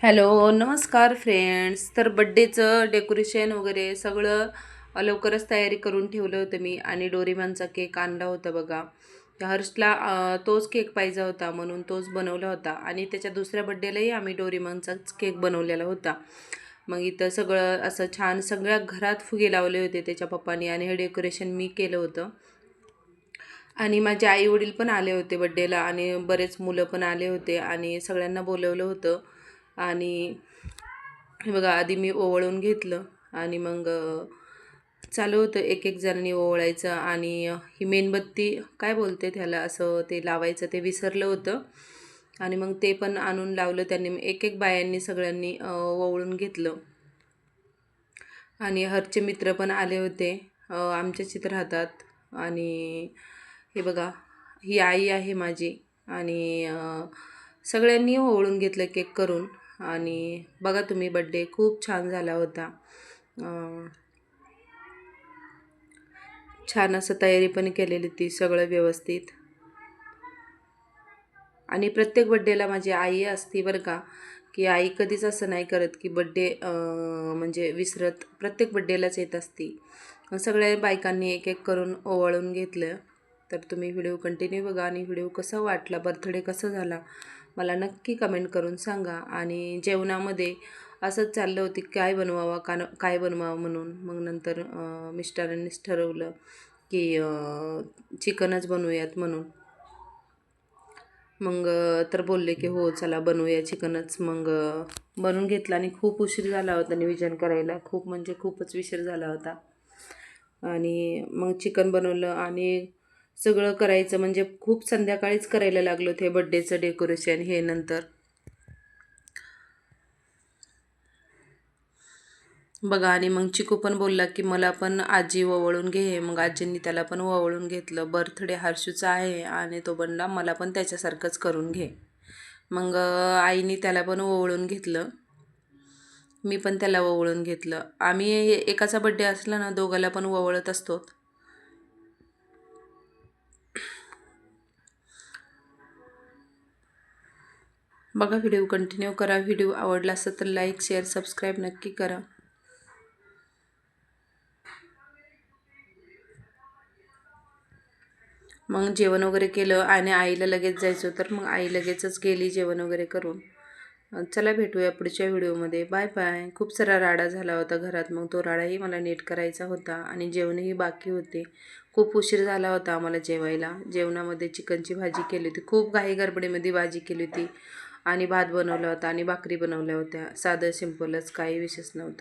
Hello, नमस्कार friends. तर बड्डेचं डेकोरेशन वगैरे सगळं लवकरच तयारी करून ठेवलं होतं मी आणि डोरेमॉनचा केक आणला होता बघा. त्या हर्षला तोच केक पाहिजे होता म्हणून तोच बनवला होता आणि त्याच्या दुसऱ्या बड्डेलाही आम्ही डोरेमॉनचाच केक बनवलेला होता. मग इथं सगळं असं छान सगळ्या घरात फुगे लावले होते त्याच्या पप्पानी आणि हे डेकोरेशन मी केलं होतं. आणि माझे आई-वडील पण आले होते बड्डेला आणि बरेच मुलं पण आले होते आणि सगळ्यांना बोलवलं होतं. आणि हे बघा आधी मी ओवाळून घेतलं आणि मग चालू होतं एक एक जणांनी ओवाळायचं आणि ही मेणबत्ती काय बोलते त्याला असं ते लावायचं ते विसरलं होतं आणि मग ते पण आणून लावलं त्यांनी. एक एक बायांनी सगळ्यांनी ओवाळून घेतलं आणि हरचे मित्र पण आले होते, आमच्याच इथं राहतात. आणि हे बघा ही आई आहे माझी आणि सगळ्यांनी ओवाळून घेतलं केक करून. आणि बघा तुम्ही बड्डे खूप छान झाला होता. छान असं तयारी पण केलेली ती सगळं व्यवस्थित. आणि प्रत्येक बड्डेला माझी आई असती बरं का, की आई कधीच असं नाही करत की बड्डे म्हणजे विसरत, प्रत्येक बड्डेलाच येत असती. सगळ्या बायकांनी एक एक करून ओवाळून घेतलं. तर तुम्ही व्हिडिओ कंटिन्यू बघा आणि व्हिडिओ कसा वाटला, बर्थडे कसा झाला मला नक्की कमेंट करून सांगा. आणि जेवणामध्ये असंच चाललं होती काय बनवावा काय बनवावं म्हणून. मग नंतर मिस्टरांनीच ठरवलं की चिकनच बनवूयात म्हणून. मग तर बोलले की हो चला बनवूया चिकनच. मग बनवून घेतलं आणि खूप उशीर झाला होता नियोजन करायला, खूप म्हणजे खूपच उशीर झाला होता. आणि मग चिकन बनवलं आणि सगळं करायचं म्हणजे खूप संध्याकाळीच करायला लागलो ते बड्डेचं डेकोरेशन हे नंतर. बघा आणि मग चिकू पण बोलला की मला पण आजी ओवाळून घे. मग आजींनी त्याला पण ओवाळून घेतलं. बर्थडे हर्षूचा आहे आणि तो बनला मला पण त्याच्यासारखंच करून घे. मग आईने त्याला पण ओवाळून घेतलं, मी पण त्याला ओवाळून घेतलं. आम्ही एकाचा बड्डे असला ना दोघाला पण ओवाळत असतो. बघा व्हिडिओ कंटिन्यू करा. व्हिडिओ आवडला असेल तर लाईक शेअर सबस्क्राईब नक्की करा. मग जेवण वगैरे केलं आणि आईला लगेच जायचं तर मग आई लगेचच गेली जेवण वगैरे करून. चला भेटूया पुढच्या व्हिडिओमध्ये. Bye bye. खूप सारा राडा झाला होता घरात, मग तो राडाही मला नीट करायचा होता आणि जेवणही बाकी होते. खूप उशीर झाला होता आम्हाला जेवायला. जेवणामध्ये चिकनची भाजी केली होती, खूप घाई गडबडीमध्ये भाजी केली होती आणि भात बनवला होता आणि भाकरी बनवल्या होत्या. साधं सिंपलच, काही विशेष नव्हतं.